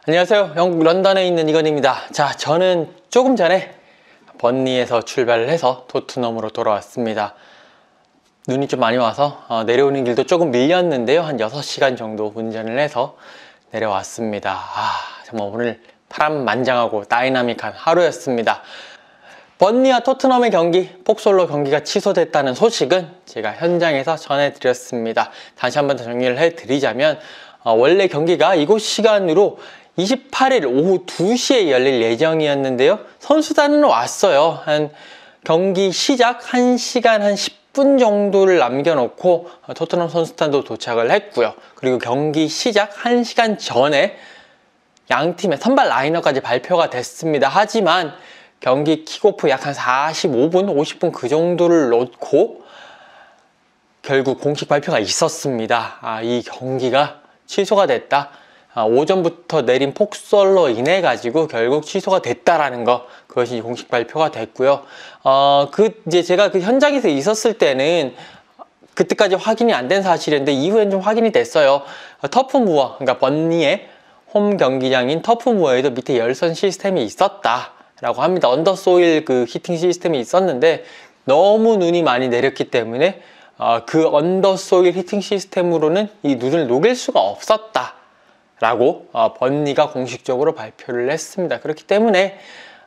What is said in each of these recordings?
안녕하세요. 영국 런던에 있는 이건입니다. 자, 저는 조금 전에 번니에서 출발을 해서 토트넘으로 돌아왔습니다. 눈이 좀 많이 와서 내려오는 길도 조금 밀렸는데요. 한 6시간 정도 운전을 해서 내려왔습니다. 정말 오늘 파란만장하고 다이나믹한 하루였습니다. 번니와 토트넘의 경기, 폭솔로 경기가 취소됐다는 소식은 제가 현장에서 전해드렸습니다. 다시 한 번 더 정리를 해드리자면 원래 경기가 이곳 시간으로 28일 오후 2시에 열릴 예정이었는데요. 선수단은 왔어요. 한 경기 시작 1시간 한 10분 정도를 남겨놓고 토트넘 선수단도 도착을 했고요. 그리고 경기 시작 1시간 전에 양 팀의 선발 라인업까지 발표가 됐습니다. 하지만 경기 킥오프 약 한 45분, 50분 그 정도를 놓고 결국 공식 발표가 있었습니다. 이 경기가 취소가 됐다. 오전부터 내린 폭설로 인해 가지고 결국 취소가 됐다라는 거, 그것이 공식 발표가 됐고요. 이제 제가 그 현장에서 있었을 때는 그때까지 확인이 안 된 사실인데 이후엔 좀 확인이 됐어요. 터프무어, 그러니까 번니의 홈 경기장인 터프무어에도 밑에 열선 시스템이 있었다라고 합니다. 언더소일 그 히팅 시스템이 있었는데 너무 눈이 많이 내렸기 때문에 그 언더소일 히팅 시스템으로는 이 눈을 녹일 수가 없었다 라고 번니가 공식적으로 발표를 했습니다. 그렇기 때문에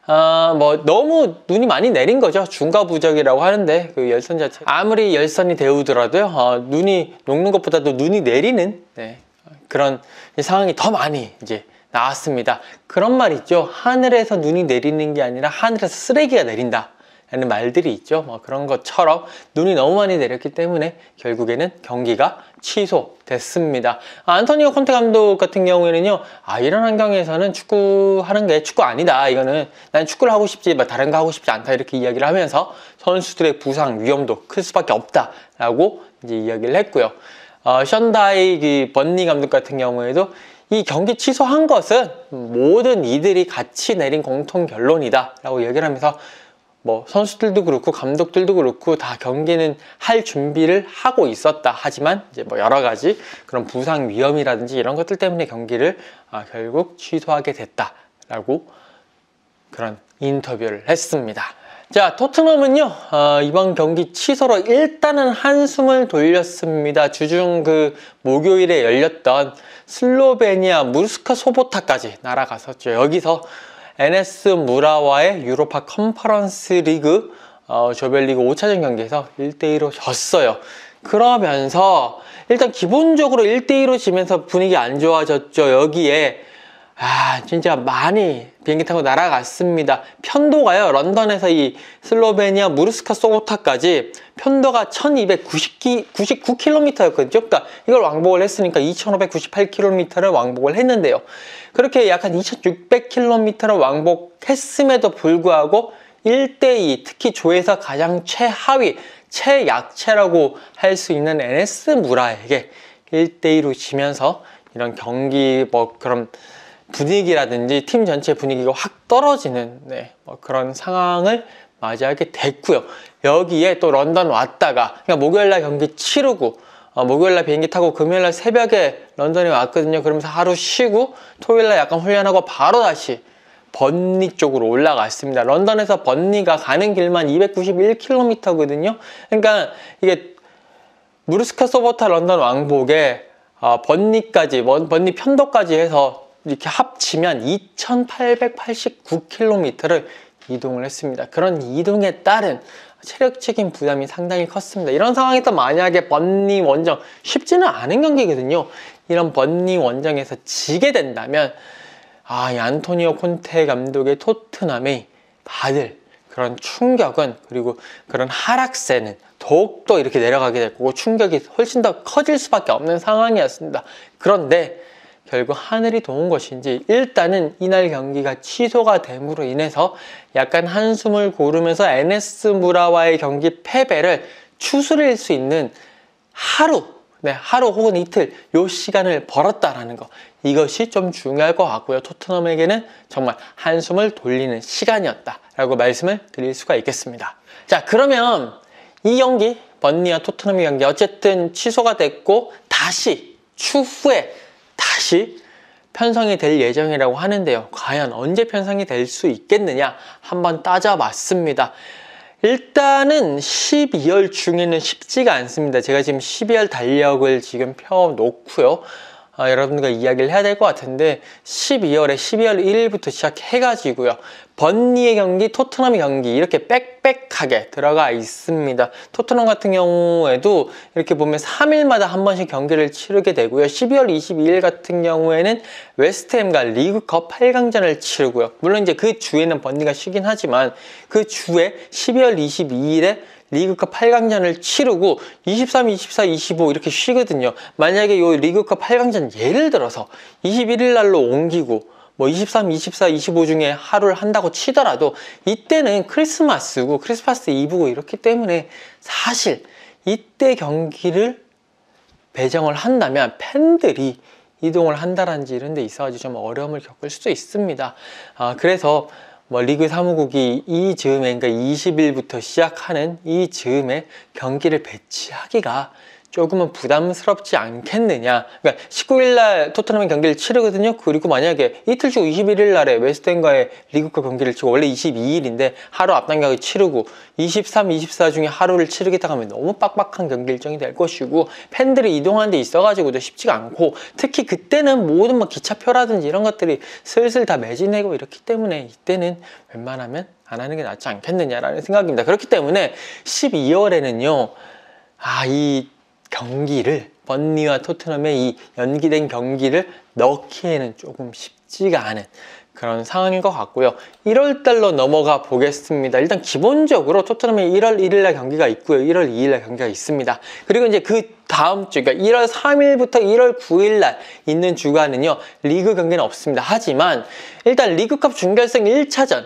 너무 눈이 많이 내린 거죠. 중과부적이라고 하는데 그 열선 자체 아무리 열선이 데우더라도요 눈이 녹는 것보다도 눈이 내리는 그런 상황이 더 많이 이제 나왔습니다. 그런 말 있죠. 하늘에서 눈이 내리는 게 아니라 하늘에서 쓰레기가 내린다 라는 말들이 있죠. 그런 것처럼 눈이 너무 많이 내렸기 때문에 결국에는 경기가 취소됐습니다. 안토니오 콘테 감독 같은 경우에는요, 이런 환경에서는 축구하는 게 축구 아니다. 이거는 난 축구를 하고 싶지 다른 거 하고 싶지 않다. 이렇게 이야기를 하면서 선수들의 부상 위험도 클 수밖에 없다라고 이제 이야기를 했고요. 션다이 번니 감독 같은 경우에도 이 경기 취소한 것은 모든 이들이 같이 내린 공통 결론이다 라고 얘기를 하면서 선수들도 그렇고 감독들도 그렇고 다 경기는 할 준비를 하고 있었다. 하지만 이제 여러 가지 그런 부상 위험이라든지 이런 것들 때문에 경기를 결국 취소하게 됐다라고 그런 인터뷰를 했습니다. 자, 토트넘은요 이번 경기 취소로 일단은 한숨을 돌렸습니다. 주중 그 목요일에 열렸던 슬로베니아 무르스카 소보타까지 날아갔었죠. 여기서 NS 무라와의 유로파 컨퍼런스 리그 조별리그 5차전 경기에서 1대2로 졌어요. 그러면서 일단 기본적으로 1대2로 지면서 분위기 안 좋아졌죠. 여기에 진짜 많이 비행기 타고 날아갔습니다. 편도가요, 런던에서 이 슬로베니아 무르스카 소보타까지 편도가 1299km였거든요. 그러니까 이걸 왕복을 했으니까 2598km를 왕복을 했는데요. 그렇게 약 한 2600km를 왕복했음에도 불구하고 1대2, 특히 조에서 가장 최하위, 최약체라고 할 수 있는 NS 무라에게 1대2로 지면서 이런 경기 그런 분위기라든지 팀 전체 분위기가 확 떨어지는 그런 상황을 맞이하게 됐고요. 여기에 또 런던 왔다가 그러니까 목요일날 경기 치르고 목요일날 비행기 타고 금요일날 새벽에 런던에 왔거든요. 그러면서 하루 쉬고 토요일날 약간 훈련하고 바로 다시 번니 쪽으로 올라갔습니다. 런던에서 번니가 가는 길만 291km거든요. 그러니까 이게 무르스카 소보타 런던 왕복에 번니까지 번니 편도까지 해서 이렇게 합치면 2889km를 이동을 했습니다. 그런 이동에 따른 체력적인 부담이 상당히 컸습니다. 이런 상황에서 만약에 번니 원정, 쉽지는 않은 경기거든요. 이런 번니 원정에서 지게 된다면 이 안토니오 콘테 감독의 토트넘이 받을 그런 충격은, 그리고 그런 하락세는 더욱더 이렇게 내려가게 될 거고 충격이 훨씬 더 커질 수밖에 없는 상황이었습니다. 그런데 결국 하늘이 도운 것인지 일단은 이날 경기가 취소가 됨으로 인해서 약간 한숨을 고르면서 NS 무라와의 경기 패배를 추스릴 수 있는 하루 혹은 이틀 요 시간을 벌었다라는 거, 이것이 좀 중요할 것 같고요. 토트넘에게는 정말 한숨을 돌리는 시간이었다라고 말씀을 드릴 수가 있겠습니다. 자, 그러면 이 경기, 번니와 토트넘의 경기 어쨌든 취소가 됐고 다시 추후에 다시 편성이 될 예정이라고 하는데요. 과연 언제 편성이 될 수 있겠느냐 한번 따져봤습니다. 일단은 12월 중에는 쉽지가 않습니다. 제가 지금 12월 달력을 지금 펴놓고요. 여러분과 이야기를 해야 될 것 같은데 12월 1일부터 시작해가지고요. 번니의 경기, 토트넘의 경기 이렇게 빽빽하게 들어가 있습니다. 토트넘 같은 경우에도 이렇게 보면 3일마다 한 번씩 경기를 치르게 되고요. 12월 22일 같은 경우에는 웨스트햄과 리그컵 8강전을 치르고요. 물론 이제 그 주에는 번니가 쉬긴 하지만 그 주에 12월 22일에 리그컵 8강전을 치르고 23, 24, 25 이렇게 쉬거든요. 만약에 이 리그컵 8강전 예를 들어서 21일 날로 옮기고 뭐 23, 24, 25 중에 하루를 한다고 치더라도 이때는 크리스마스고 크리스마스 이브고 이렇기 때문에 사실 이때 경기를 배정을 한다면 팬들이 이동을 한다든지 이런 데 있어가지고 좀 어려움을 겪을 수도 있습니다. 그래서 뭐 리그 사무국이 이 즈음에, 그러니까 20일부터 시작하는 이 즈음에 경기를 배치하기가 조금은 부담스럽지 않겠느냐. 그러니까 19일날 토트넘의 경기를 치르거든요. 그리고 만약에 이틀 주 21일날에 웨스트햄과의 리그컵 경기를 치고 원래 22일인데 하루 앞당겨서 치르고 23, 24 중에 하루를 치르겠다 하면 너무 빡빡한 경기 일정이 될 것이고 팬들이 이동하는 데 있어가지고도 쉽지가 않고 특히 그때는 모든 뭐 기차표라든지 이런 것들이 슬슬 다 매진되고 이렇기 때문에 이때는 웬만하면 안 하는 게 낫지 않겠느냐라는 생각입니다. 그렇기 때문에 12월에는요. 이 경기를 번니와 토트넘의 이 연기된 경기를 넣기에는 조금 쉽지가 않은 그런 상황인 것 같고요. 1월달로 넘어가 보겠습니다. 일단 기본적으로 토트넘이 1월 1일날 경기가 있고요. 1월 2일날 경기가 있습니다. 그리고 이제 그 다음 주, 그러니까 1월 3일부터 1월 9일날 있는 주간은요. 리그 경기는 없습니다. 하지만 일단 리그컵 준결승 1차전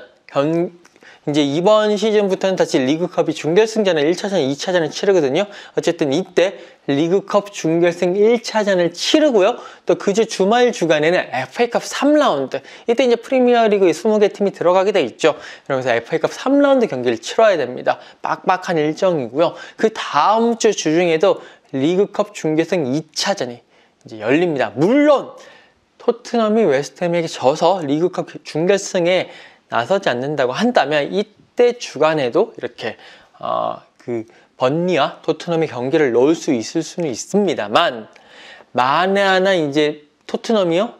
이제 이번 시즌부터는 다시 리그컵이 준결승전을 1차전, 2차전을 치르거든요. 어쨌든 이때 리그컵 준결승 1차전을 치르고요. 또 그 주 주말 주간에는 FA컵 3라운드. 이때 이제 프리미어리그 20개 팀이 들어가게 돼 있죠. 그러면서 FA컵 3라운드 경기를 치러야 됩니다. 빡빡한 일정이고요. 그 다음 주 주중에도 리그컵 준결승 2차전이 이제 열립니다. 물론 토트넘이 웨스트햄에게 져서 리그컵 준결승에 나서지 않는다고 한다면 이때 주간에도 이렇게 그 번니와 토트넘의 경기를 넣을 수 있을 수는 있습니다만 만에 하나 이제 토트넘이요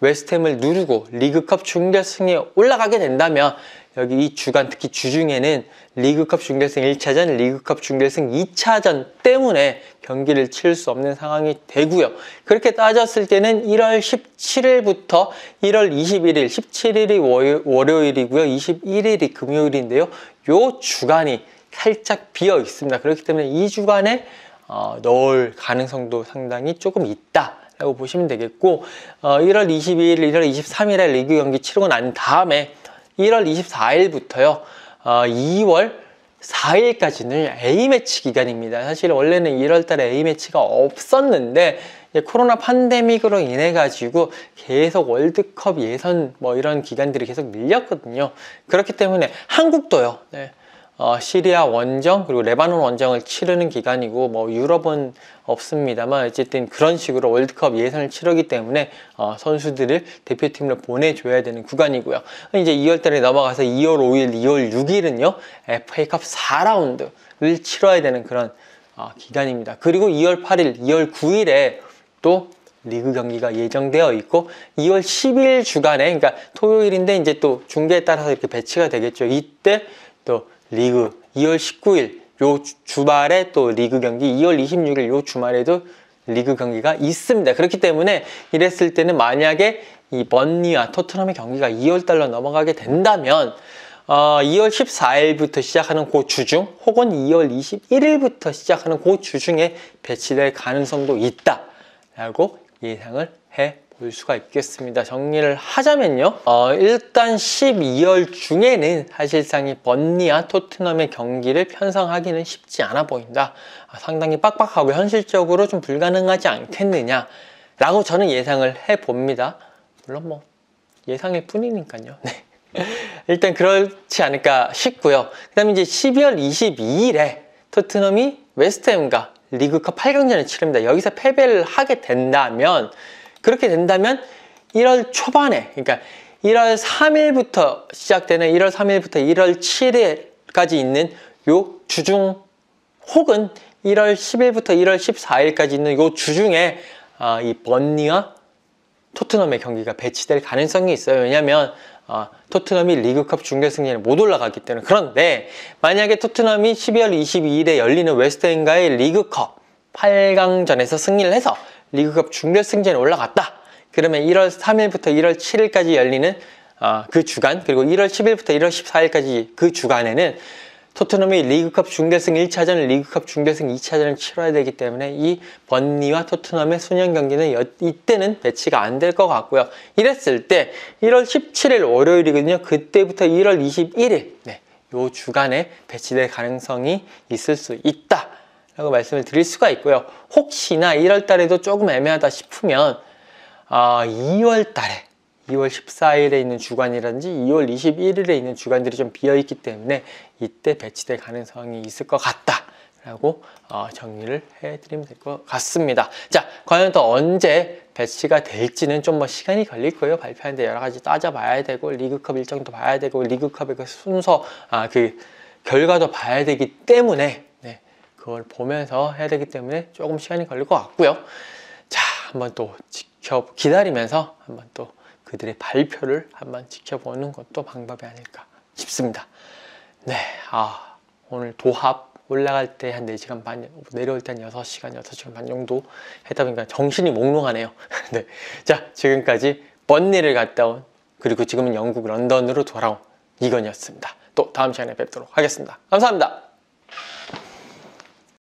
웨스트햄을 누르고 리그컵 준결승에 올라가게 된다면 여기 이 주간 특히 주중에는 리그컵 준결승 1차전, 리그컵 준결승 2차전 때문에 경기를 치를 수 없는 상황이 되고요. 그렇게 따졌을 때는 1월 17일부터 1월 21일, 17일이 월요일이고요. 21일이 금요일인데요. 요 주간이 살짝 비어 있습니다. 그렇기 때문에 이 주간에 넣을 가능성도 상당히 조금 있다 라고 보시면 되겠고 1월 22일, 1월 23일에 리그 경기 치르고 난 다음에 1월 24일부터요 2월 4일까지는 A매치 기간입니다. 사실 원래는 1월달에 A매치가 없었는데 코로나 팬데믹으로 인해 가지고 계속 월드컵 예선 뭐 이런 기간들이 계속 밀렸거든요. 그렇기 때문에 한국도요. 시리아 원정 그리고 레바논 원정을 치르는 기간이고 뭐 유럽은 없습니다만 어쨌든 그런 식으로 월드컵 예선을 치르기 때문에 선수들을 대표팀으로 보내줘야 되는 구간이고요. 이제 2월달에 넘어가서 2월 5일, 2월 6일은요 FA컵 4라운드를 치러야 되는 그런 기간입니다. 그리고 2월 8일, 2월 9일에 또 리그 경기가 예정되어 있고 2월 10일 주간에 그러니까 토요일인데 이제 또 중계에 따라서 이렇게 배치가 되겠죠. 이때 또 리그 2월 19일 요 주말에 또 리그 경기 2월 26일 요 주말에도 리그 경기가 있습니다. 그렇기 때문에 이랬을 때는 만약에 이 번니와 토트넘의 경기가 2월달로 넘어가게 된다면 2월 14일부터 시작하는 그 주중 혹은 2월 21일부터 시작하는 그 주중에 배치될 가능성도 있다 라고 예상을 볼 수가 있겠습니다. 정리를 하자면요. 일단 12월 중에는 사실상 이 번니와 토트넘의 경기를 편성하기는 쉽지 않아 보인다. 상당히 빡빡하고 현실적으로 좀 불가능하지 않겠느냐 라고 저는 예상을 해봅니다. 물론 뭐 예상일 뿐이니까요. 네. 일단 그렇지 않을까 싶고요. 그 다음에 이제 12월 22일에 토트넘이 웨스트햄과 리그컵 8강전을 치릅니다. 여기서 패배를 하게 된다면 그렇게 된다면 1월 초반에, 그러니까 1월 3일부터 시작되는 1월 3일부터 1월 7일까지 있는 요 주중, 혹은 1월 10일부터 1월 14일까지 있는 요 주중에 이 번니와 토트넘의 경기가 배치될 가능성이 있어요. 왜냐면 토트넘이 리그컵 준결승전에 못 올라갔기 때문에. 그런데 만약에 토트넘이 12월 22일에 열리는 웨스트햄과의 리그컵 8강전에서 승리를 해서 리그컵 준결승전에 올라갔다. 그러면 1월 3일부터 1월 7일까지 열리는 그 주간, 그리고 1월 10일부터 1월 14일까지 그 주간에는 토트넘이 리그컵 준결승 1차전, 리그컵 준결승 2차전을 치러야 되기 때문에 이 번니와 토트넘의 수년 경기는 이때는 배치가 안 될 것 같고요. 이랬을 때 1월 17일 월요일이거든요. 그때부터 1월 21일, 요 주간에 배치될 가능성이 있을 수 있다 라고 말씀을 드릴 수가 있고요. 혹시나 1월 달에도 조금 애매하다 싶으면 2월 달에 2월 14일에 있는 주간이라든지 2월 21일에 있는 주간들이 좀 비어있기 때문에 이때 배치될 가능성이 있을 것 같다 라고 정리를 해드리면 될 것 같습니다. 자, 과연 또 언제 배치가 될지는 좀 뭐 시간이 걸릴 거예요. 발표하는데 여러 가지 따져봐야 되고, 리그컵 일정도 봐야 되고, 리그컵의 그 순서, 그 결과도 봐야 되기 때문에, 그걸 보면서 해야 되기 때문에 조금 시간이 걸릴 것 같고요. 자, 한번 또 기다리면서 한번 또 그들의 발표를 한번 지켜보는 것도 방법이 아닐까 싶습니다. 네, 오늘 도합 올라갈 때 한 4시간 반, 내려올 때 한 6시간, 6시간 반 정도 했다 보니까 정신이 몽롱하네요. 네, 자, 지금까지 번니를 갔다 온, 그리고 지금은 영국 런던으로 돌아온 이건이었습니다. 또 다음 시간에 뵙도록 하겠습니다. 감사합니다.